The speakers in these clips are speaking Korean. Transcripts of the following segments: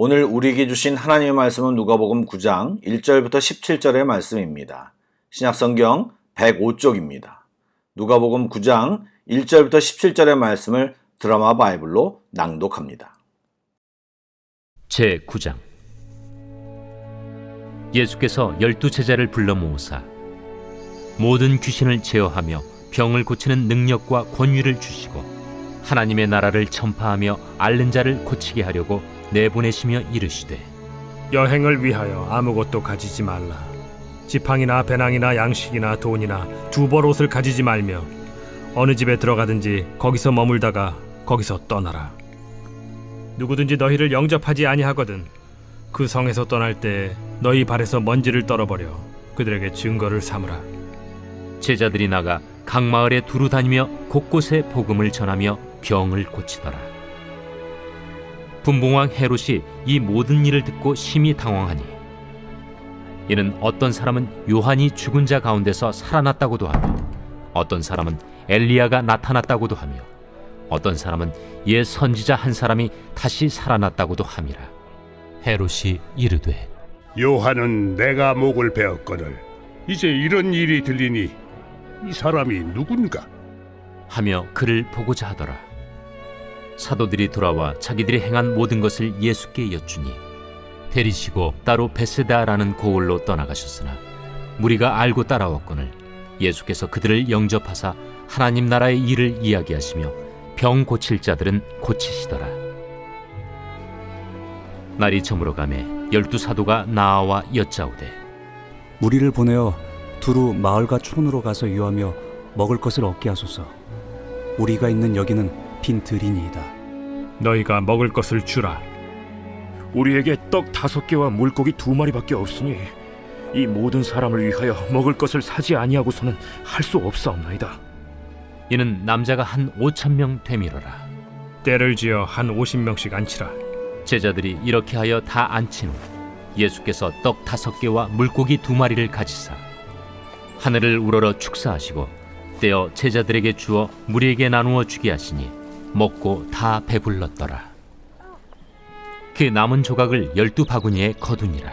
오늘 우리에게 주신 하나님의 말씀은 누가복음 9장 1절부터 17절의 말씀입니다. 신약성경 105쪽입니다. 누가복음 9장 1절부터 17절의 말씀을 드라마 바이블로 낭독합니다. 제9장. 예수께서 12제자를 불러 모으사 모든 귀신을 제어하며 병을 고치는 능력과 권위를 주시고 하나님의 나라를 전파하며 앓는 자를 고치게 하려고 내보내시며 이르시되, 여행을 위하여 아무것도 가지지 말라. 지팡이나 배낭이나 양식이나 돈이나 두벌 옷을 가지지 말며 어느 집에 들어가든지 거기서 머물다가 거기서 떠나라. 누구든지 너희를 영접하지 아니하거든 그 성에서 떠날 때 너희 발에서 먼지를 떨어버려 그들에게 증거를 삼으라. 제자들이 나가 각 마을에 두루 다니며 곳곳에 복음을 전하며 병을 고치더라. 분봉왕 헤롯이 이 모든 일을 듣고 심히 당황하니 이는 어떤 사람은 요한이 죽은 자 가운데서 살아났다고도 하며 어떤 사람은 엘리야가 나타났다고도 하며 어떤 사람은 옛 선지자 한 사람이 다시 살아났다고도 함이라. 헤롯이 이르되, 요한은 내가 목을 베었거늘 이제 이런 일이 들리니 이 사람이 누군가 하며 그를 보고자 하더라. 사도들이 돌아와 자기들이 행한 모든 것을 예수께 여쭈니 데리시고 따로 베세다라는 고을로 떠나가셨으나 무리가 알고 따라왔거늘 예수께서 그들을 영접하사 하나님 나라의 일을 이야기하시며 병 고칠 자들은 고치시더라. 날이 저물어 가매 12사도가 나아와 여짜오되, 무리를 보내어 두루 마을과 촌으로 가서 유하며 먹을 것을 얻게 하소서. 우리가 있는 여기는 빈 들이니이다. 너희가 먹을 것을 주라. 우리에게 떡 5개와 물고기 2마리밖에 없으니 이 모든 사람을 위하여 먹을 것을 사지 아니하고서는 할 수 없사옵나이다. 이는 남자가 한 5,000명 되밀어라. 때를 지어 한 50명씩 앉히라. 제자들이 이렇게 하여 다 앉힌 후 예수께서 떡 5개와 물고기 2마리를 가지사 하늘을 우러러 축사하시고 떼어 제자들에게 주어 무리에게 나누어 주게 하시니 먹고 다 배불렀더라. 그 남은 조각을 12바구니에 거두니라.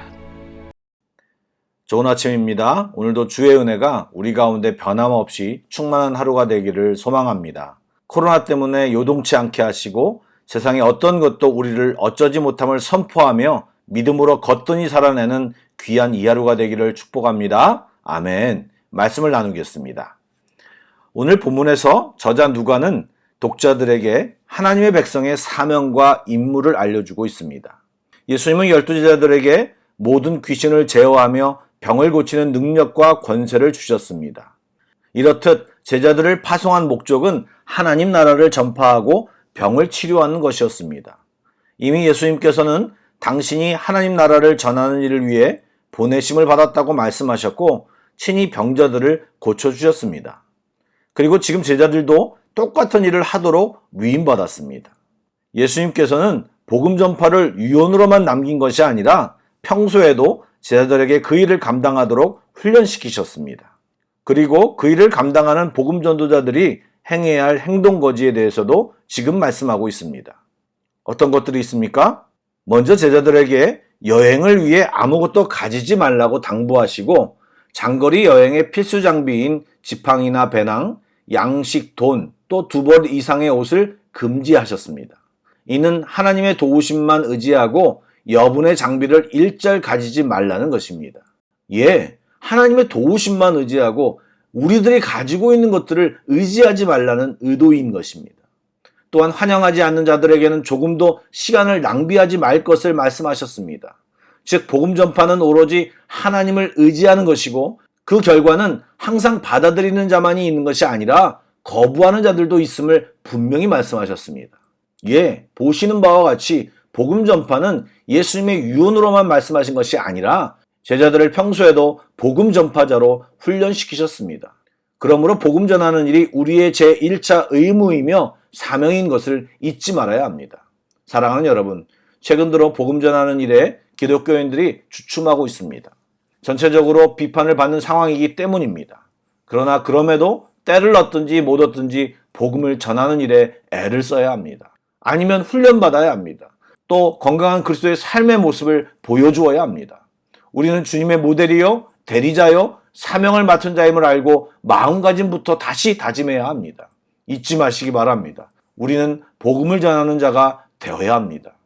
좋은 아침입니다. 오늘도 주의 은혜가 우리 가운데 변함없이 충만한 하루가 되기를 소망합니다. 코로나 때문에 요동치 않게 하시고 세상의 어떤 것도 우리를 어쩌지 못함을 선포하며 믿음으로 거뜬히 살아내는 귀한 이 하루가 되기를 축복합니다. 아멘. 말씀을 나누겠습니다. 오늘 본문에서 저자 누가는 독자들에게 하나님의 백성의 사명과 임무를 알려주고 있습니다. 예수님은 12제자들에게 모든 귀신을 제어하며 병을 고치는 능력과 권세를 주셨습니다. 이렇듯 제자들을 파송한 목적은 하나님 나라를 전파하고 병을 치료하는 것이었습니다. 이미 예수님께서는 당신이 하나님 나라를 전하는 일을 위해 보내심을 받았다고 말씀하셨고 친히 병자들을 고쳐주셨습니다. 그리고 지금 제자들도 똑같은 일을 하도록 위임받았습니다. 예수님께서는 복음 전파를 유언으로만 남긴 것이 아니라 평소에도 제자들에게 그 일을 감당하도록 훈련시키셨습니다. 그리고 그 일을 감당하는 복음 전도자들이 행해야 할 행동 거지에 대해서도 지금 말씀하고 있습니다. 어떤 것들이 있습니까? 먼저 제자들에게 여행을 위해 아무것도 가지지 말라고 당부하시고 장거리 여행의 필수 장비인 지팡이나 배낭, 양식, 돈, 또 2벌 이상의 옷을 금지하셨습니다. 이는 하나님의 도우심만 의지하고 여분의 장비를 일절 가지지 말라는 것입니다. 하나님의 도우심만 의지하고 우리들이 가지고 있는 것들을 의지하지 말라는 의도인 것입니다. 또한 환영하지 않는 자들에게는 조금도 시간을 낭비하지 말 것을 말씀하셨습니다. 즉 복음 전파는 오로지 하나님을 의지하는 것이고 그 결과는 항상 받아들이는 자만이 있는 것이 아니라 거부하는 자들도 있음을 분명히 말씀하셨습니다. 보시는 바와 같이 복음 전파는 예수님의 유언으로만 말씀하신 것이 아니라 제자들을 평소에도 복음 전파자로 훈련시키셨습니다. 그러므로 복음 전하는 일이 우리의 제1차 의무이며 사명인 것을 잊지 말아야 합니다. 사랑하는 여러분, 최근 들어 복음 전하는 일에 기독교인들이 주춤하고 있습니다. 전체적으로 비판을 받는 상황이기 때문입니다. 그러나 그럼에도 때를 얻든지 못 얻든지 복음을 전하는 일에 애를 써야 합니다. 아니면 훈련받아야 합니다. 또 건강한 그리스도의 삶의 모습을 보여주어야 합니다. 우리는 주님의 모델이요, 대리자요, 사명을 맡은 자임을 알고 마음가짐부터 다시 다짐해야 합니다. 잊지 마시기 바랍니다. 우리는 복음을 전하는 자가 되어야 합니다.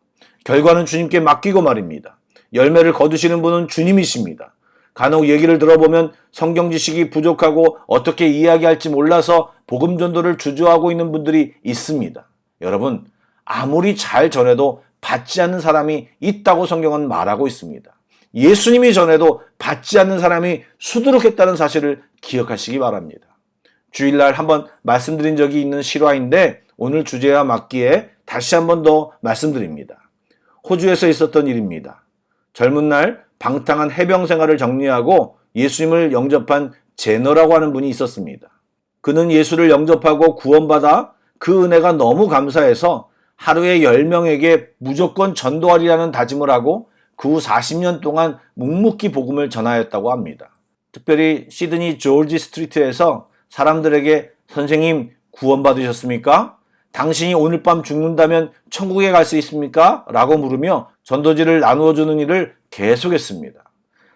결과는 주님께 맡기고 말입니다. 열매를 거두시는 분은 주님이십니다. 간혹 얘기를 들어보면 성경 지식이 부족하고 어떻게 이야기할지 몰라서 복음 전도를 주저하고 있는 분들이 있습니다. 여러분, 아무리 잘 전해도 받지 않는 사람이 있다고 성경은 말하고 있습니다. 예수님이 전해도 받지 않는 사람이 수두룩했다는 사실을 기억하시기 바랍니다. 주일날 한번 말씀드린 적이 있는 실화인데 오늘 주제와 맞기에 다시 한번 더 말씀드립니다. 호주에서 있었던 일입니다. 젊은 날 방탕한 해병 생활을 정리하고 예수님을 영접한 제너라고 하는 분이 있었습니다. 그는 예수를 영접하고 구원받아 그 은혜가 너무 감사해서 하루에 10명에게 무조건 전도하리라는 다짐을 하고 그 후 40년 동안 묵묵히 복음을 전하였다고 합니다. 특별히 시드니 조지 스트리트에서 사람들에게 선생님 구원받으셨습니까? 당신이 오늘 밤 죽는다면 천국에 갈 수 있습니까? 라고 물으며 전도지를 나누어주는 일을 계속했습니다.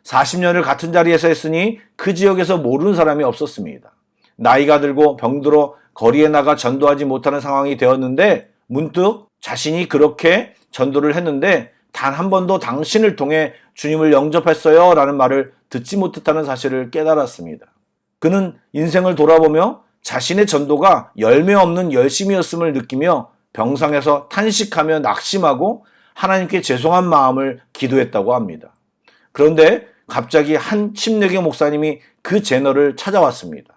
40년을 같은 자리에서 했으니 그 지역에서 모르는 사람이 없었습니다. 나이가 들고 병들어 거리에 나가 전도하지 못하는 상황이 되었는데 문득 자신이 그렇게 전도를 했는데 단 한 번도 당신을 통해 주님을 영접했어요 라는 말을 듣지 못했다는 사실을 깨달았습니다. 그는 인생을 돌아보며 자신의 전도가 열매 없는 열심이었음을 느끼며 병상에서 탄식하며 낙심하고 하나님께 죄송한 마음을 기도했다고 합니다. 그런데 갑자기 한 침례교 목사님이 그 제너를 찾아왔습니다.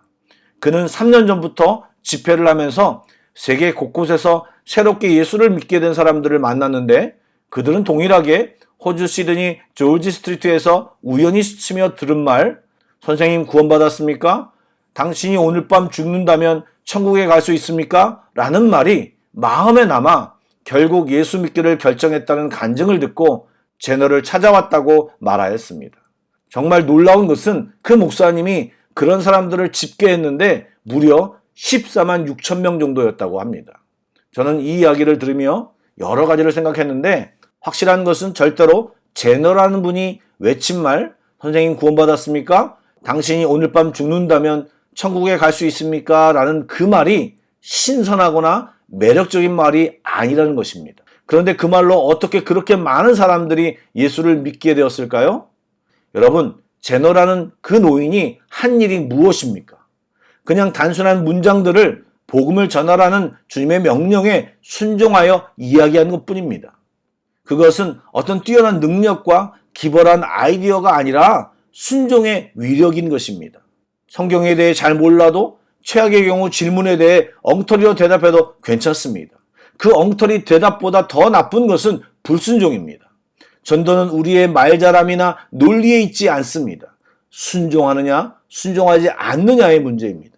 그는 3년 전부터 집회를 하면서 세계 곳곳에서 새롭게 예수를 믿게 된 사람들을 만났는데 그들은 동일하게 호주 시드니 조지 스트리트에서 우연히 스치며 들은 말, 선생님 구원받았습니까? 당신이 오늘 밤 죽는다면 천국에 갈 수 있습니까? 라는 말이 마음에 남아 결국 예수 믿기를 결정했다는 간증을 듣고 제너를 찾아왔다고 말하였습니다. 정말 놀라운 것은 그 목사님이 그런 사람들을 집계했는데 무려 14만 6천 명 정도였다고 합니다. 저는 이 이야기를 들으며 여러 가지를 생각했는데 확실한 것은 절대로 제너라는 분이 외친 말 선생님 구원받았습니까? 당신이 오늘 밤 죽는다면 천국에 갈 수 있습니까? 라는 그 말이 신선하거나 매력적인 말이 아니라는 것입니다. 그런데 그 말로 어떻게 그렇게 많은 사람들이 예수를 믿게 되었을까요? 여러분, 제너라는 그 노인이 한 일이 무엇입니까? 그냥 단순한 문장들을 복음을 전하라는 주님의 명령에 순종하여 이야기하는 것뿐입니다. 그것은 어떤 뛰어난 능력과 기발한 아이디어가 아니라 순종의 위력인 것입니다. 성경에 대해 잘 몰라도 최악의 경우 질문에 대해 엉터리로 대답해도 괜찮습니다. 그 엉터리 대답보다 더 나쁜 것은 불순종입니다. 전도는 우리의 말잘함이나 논리에 있지 않습니다. 순종하느냐, 순종하지 않느냐의 문제입니다.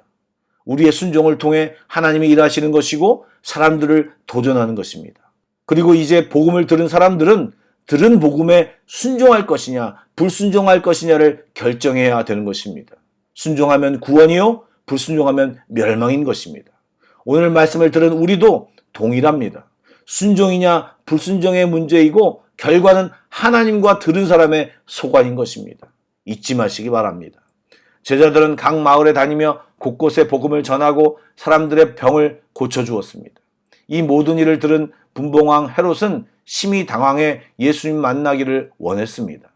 우리의 순종을 통해 하나님이 일하시는 것이고 사람들을 도전하는 것입니다. 그리고 이제 복음을 들은 사람들은 들은 복음에 순종할 것이냐, 불순종할 것이냐를 결정해야 되는 것입니다. 순종하면 구원이요, 불순종하면 멸망인 것입니다. 오늘 말씀을 들은 우리도 동일합니다. 순종이냐, 불순종의 문제이고 결과는 하나님과 들은 사람의 소관인 것입니다. 잊지 마시기 바랍니다. 제자들은 각 마을에 다니며 곳곳에 복음을 전하고 사람들의 병을 고쳐주었습니다. 이 모든 일을 들은 분봉왕 헤롯은 심히 당황해 예수님 만나기를 원했습니다.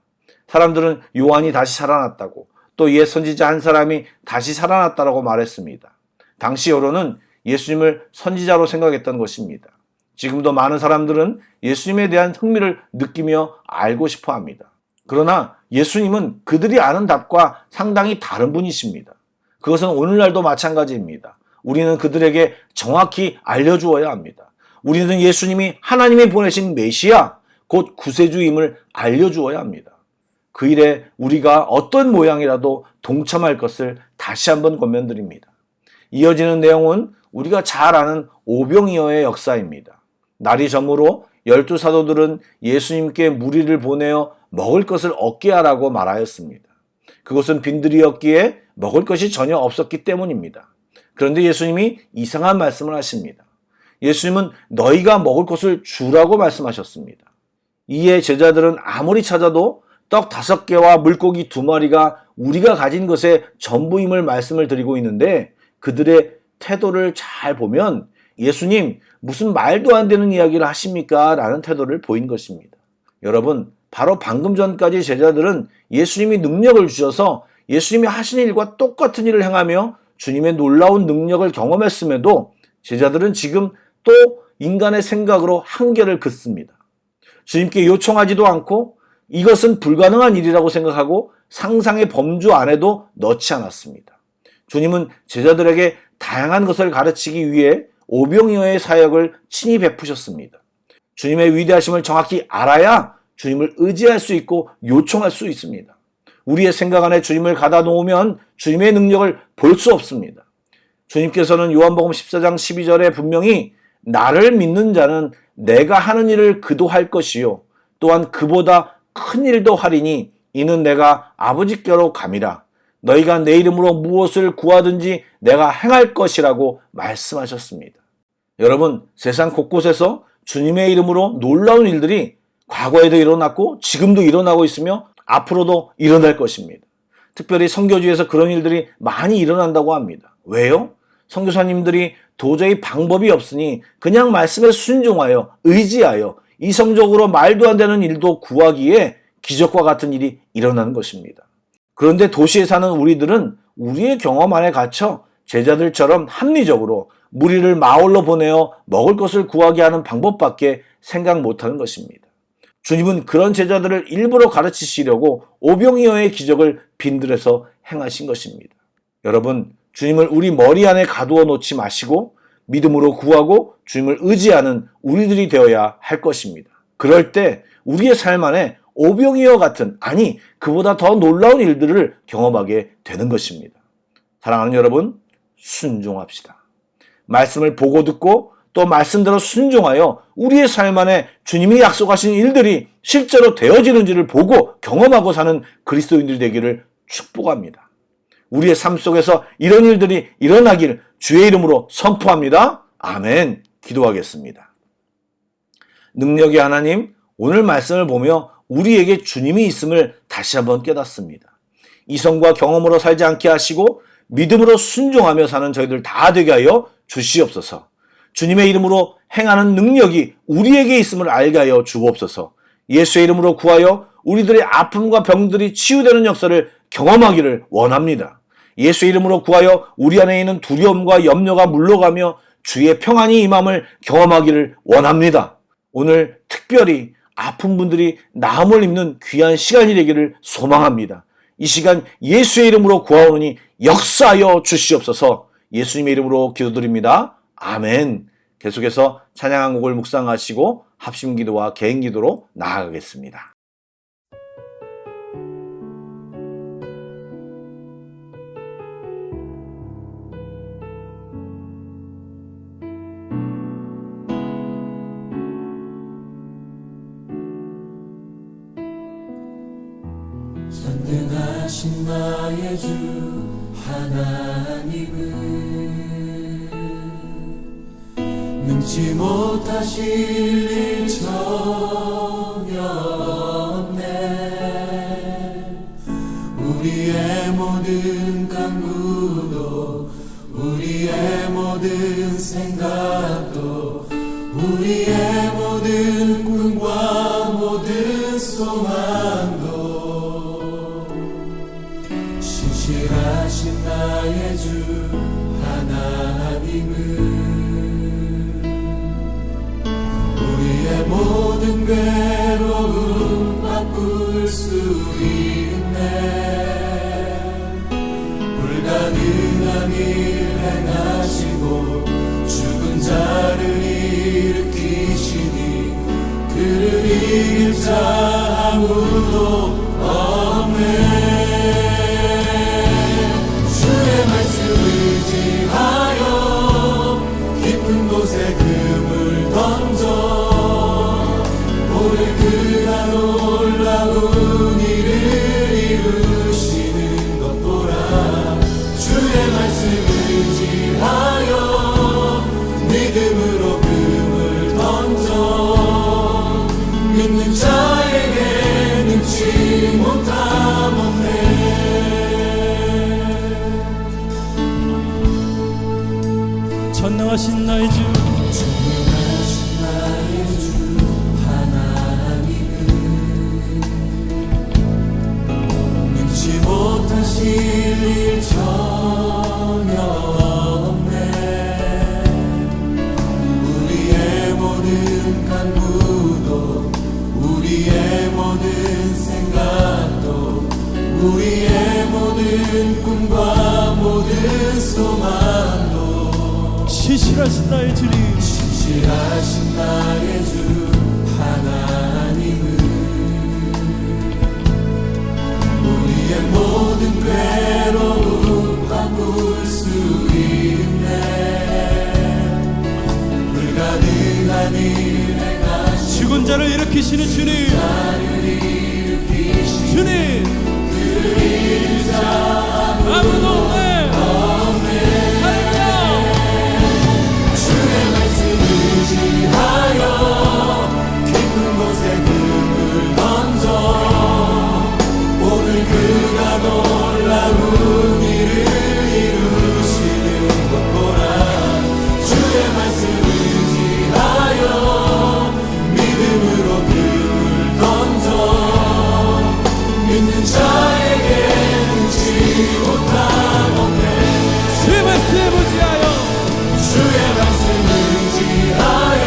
사람들은 요한이 다시 살아났다고 또 옛 선지자 한 사람이 다시 살아났다고 말했습니다. 당시 여론은 예수님을 선지자로 생각했던 것입니다. 지금도 많은 사람들은 예수님에 대한 흥미를 느끼며 알고 싶어 합니다. 그러나 예수님은 그들이 아는 답과 상당히 다른 분이십니다. 그것은 오늘날도 마찬가지입니다. 우리는 그들에게 정확히 알려주어야 합니다. 우리는 예수님이 하나님이 보내신 메시아, 곧 구세주임을 알려주어야 합니다. 그 일에 우리가 어떤 모양이라도 동참할 것을 다시 한번 권면드립니다. 이어지는 내용은 우리가 잘 아는 오병이어의 역사입니다. 날이 저물어 12사도들은 예수님께 무리를 보내어 먹을 것을 얻게 하라고 말하였습니다. 그것은 빈들이었기에 먹을 것이 전혀 없었기 때문입니다. 그런데 예수님이 이상한 말씀을 하십니다. 예수님은 너희가 먹을 것을 주라고 말씀하셨습니다. 이에 제자들은 아무리 찾아도 떡 5개와 물고기 2마리가 우리가 가진 것의 전부임을 말씀을 드리고 있는데 그들의 태도를 잘 보면 예수님 무슨 말도 안 되는 이야기를 하십니까? 라는 태도를 보인 것입니다. 여러분, 바로 방금 전까지 제자들은 예수님이 능력을 주셔서 예수님이 하신 일과 똑같은 일을 행하며 주님의 놀라운 능력을 경험했음에도 제자들은 지금 또 인간의 생각으로 한계를 긋습니다. 주님께 요청하지도 않고 이것은 불가능한 일이라고 생각하고 상상의 범주 안에도 넣지 않았습니다. 주님은 제자들에게 다양한 것을 가르치기 위해 오병이어의 사역을 친히 베푸셨습니다. 주님의 위대하심을 정확히 알아야 주님을 의지할 수 있고 요청할 수 있습니다. 우리의 생각 안에 주님을 가다 놓으면 주님의 능력을 볼 수 없습니다. 주님께서는 요한복음 14장 12절에 분명히 나를 믿는 자는 내가 하는 일을 그도 할 것이요 또한 그보다 큰 일도 하리니 이는 내가 아버지께로 감이라 너희가 내 이름으로 무엇을 구하든지 내가 행할 것이라고 말씀하셨습니다. 여러분, 세상 곳곳에서 주님의 이름으로 놀라운 일들이 과거에도 일어났고 지금도 일어나고 있으며 앞으로도 일어날 것입니다. 특별히 선교지에서 그런 일들이 많이 일어난다고 합니다. 왜요? 선교사님들이 도저히 방법이 없으니 그냥 말씀에 순종하여 의지하여 이성적으로 말도 안 되는 일도 구하기에 기적과 같은 일이 일어나는 것입니다. 그런데 도시에 사는 우리들은 우리의 경험 안에 갇혀 제자들처럼 합리적으로 무리를 마을로 보내어 먹을 것을 구하게 하는 방법밖에 생각 못하는 것입니다. 주님은 그런 제자들을 일부러 가르치시려고 오병이어의 기적을 빈들에서 행하신 것입니다. 여러분, 주님을 우리 머리 안에 가두어 놓지 마시고 믿음으로 구하고 주님을 의지하는 우리들이 되어야 할 것입니다. 그럴 때 우리의 삶 안에 오병이어 같은, 아니 그보다 더 놀라운 일들을 경험하게 되는 것입니다. 사랑하는 여러분, 순종합시다. 말씀을 보고 듣고 또 말씀대로 순종하여 우리의 삶 안에 주님이 약속하신 일들이 실제로 되어지는지를 보고 경험하고 사는 그리스도인들 되기를 축복합니다. 우리의 삶 속에서 이런 일들이 일어나길 주의 이름으로 선포합니다. 아멘. 기도하겠습니다. 능력의 하나님, 오늘 말씀을 보며 우리에게 주님이 있음을 다시 한번 깨닫습니다. 이성과 경험으로 살지 않게 하시고 믿음으로 순종하며 사는 저희들 다 되게 하여 주시옵소서. 주님의 이름으로 행하는 능력이 우리에게 있음을 알게 하여 주옵소서. 예수의 이름으로 구하여 우리들의 아픔과 병들이 치유되는 역사를 경험하기를 원합니다. 예수의 이름으로 구하여 우리 안에 있는 두려움과 염려가 물러가며 주의 평안이 임함을 경험하기를 원합니다. 오늘 특별히 아픈 분들이 나음을 입는 귀한 시간이 되기를 소망합니다. 이 시간 예수의 이름으로 구하오니 역사하여 주시옵소서. 예수님의 이름으로 기도드립니다. 아멘. 계속해서 찬양 한 곡을 묵상하시고 합심기도와 개인기도로 나아가겠습니다. 전능하신 나의 주 하나님은 능치 못하실 일 전혀 없네. 우리의 모든 간구도 우리의 모든 생각도 우리의 모든 꿈과 모든 소망도 신실하신 나의 주 하나님은 우리의 모든 괴로움 바꿀 수 있네. 불가능한 일 행하시고 죽은 자를 일으키시니 그를 이길 자 아무도 없네. 주의 말씀 의지하여 깊은 곳에 금을 던져 오늘 그가 놀라운 일을 이루시는 것 보라. 주의 말씀 의지하여 믿음으로 금을 던져 믿는 자에게 능치 못함 없네. 전능하신 나의 주 전능하신 나의 주 하나님은 능치 못하실 일 전혀 없네. 우리의 모든 간구도 우리의 모든 생각도 우리의 모든 꿈과 모든 소망도 신실하신 나의 주님 신실하신 나의 주 하나님은 우리의 모든 괴로움 바꿀 수 있네. 불가능한 일 행하시고 죽은 자를 일으키시는 주님 주님 그를 이길 자 아무도 없네. 할렐루야. 주의 말씀 의지하여 깊은 곳에 금을 던져 오늘 그가 놀라운 일을 이루시는 것 보라. 주의 말씀 의지하여 믿음으로 금을 던져 믿는 자에게 능치 못함 없네. 주의 말씀 의지하여 주의 말씀 의지하여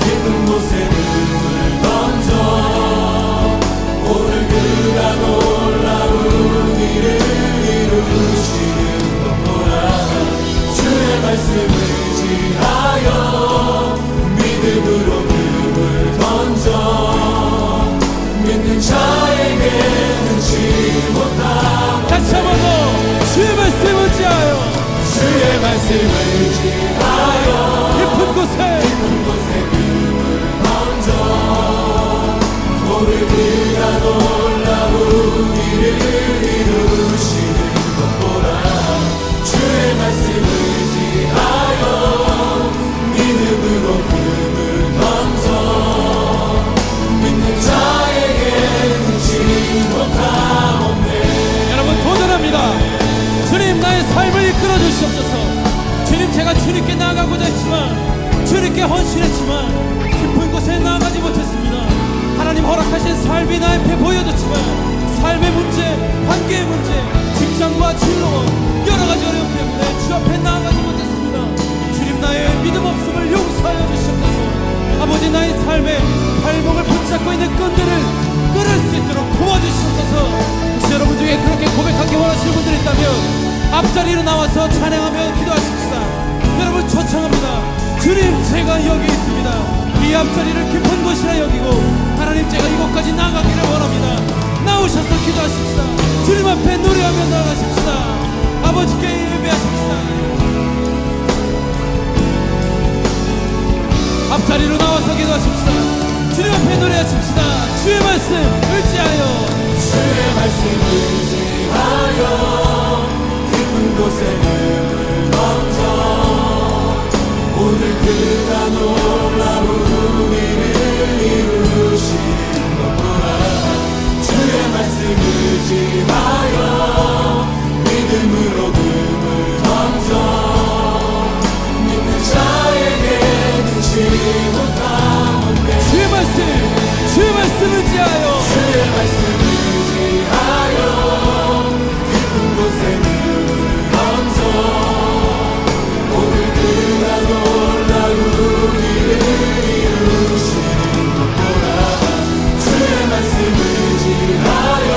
깊은 곳에 금을 던져 오늘 그가 놀라운 일을 이루시는 것 보라. 주의 말씀 의지하여 믿음으로 금을 던져 믿는 자에게 능치 못함. 다시 한번 더 주의 말씀 의지하여 주의 말씀 의지하여 깊은 곳에 금을 던져 오늘 그가 놀라운 일을 이루시는 것 주시옵소서. 주님, 제가 주님께 나아가고자 했지만, 주님께 헌신했지만 깊은 곳에 나아가지 못했습니다. 하나님 허락하신 삶이 나 앞에 보여졌지만 삶의 문제, 관계의 문제, 직장과 진로와 여러 가지 어려움 때문에 주 앞에 나아가지 못했습니다. 주님, 나의 믿음 없음을 용서하여 주시옵소서. 아버지, 나의 삶에 발목을 붙잡고 있는 끈들을 끊을 수 있도록 도와주시옵소서. 혹시 여러분 중에 그렇게 고백하기 원하시는 분들이 있다면 앞자리로 나와서 찬양하며 기도하십시다. 여러분 초청합니다. 주님, 제가 여기 있습니다. 이 앞자리를 깊은 곳이라 여기고 하나님, 제가 이곳까지 나가기를 원합니다. 나오셔서 기도하십시다. 주님 앞에 노래하며 나아가십시다. 아버지께 예배하십시다. 앞자리로 나와서 기도하십시다. 주님 앞에 노래하십시다. 주의 말씀 의지하여, 주의 말씀 의지하여 깊은 곳에 눈을 던져 오늘 그가 놀라운 일을 이루신 것 보라. 주의 말씀 의지하여 믿음으로 금을 던져 믿는 자에게 능치 못함 없네. 주의 말씀 의지하여, 주의 말씀 의지하여 깊은 곳에 눈을 던져 오늘 그가 놀라운 일을 이루시는 것 보라. 주의 말씀 의지하여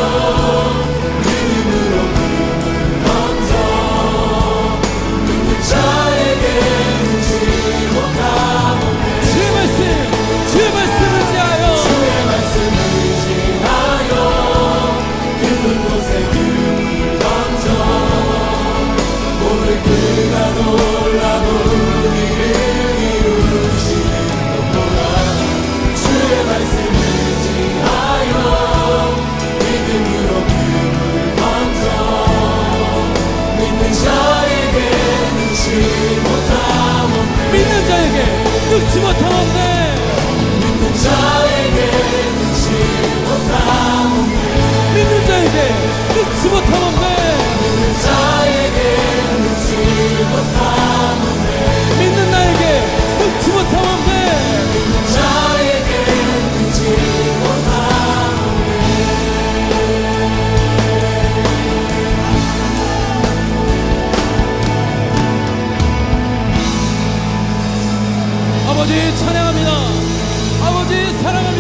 믿음으로 금을 던져 믿는 자에게 능치 못함 없네. 주의 말씀 의지하여, 주의 말씀 의지하여 깊은 곳에 금을 던져 오늘 그가 놀라운 일을 이루시는 것 보라. 주의 말씀 의지하여 믿음으로 금을 던져 믿는 자에게 능치 못함 없네. 믿는 자에게 늙지 못함 없네. 믿는 자에게 능치 못함 없네. 믿는 자에게 늙지 못함 없네. 믿는 자에게 능치 못함 없네. 믿는 나에게 늙지 못함 없네. 믿는 자에게 능치 못함 아버지 찬양합니다. 아버지 사랑합니다.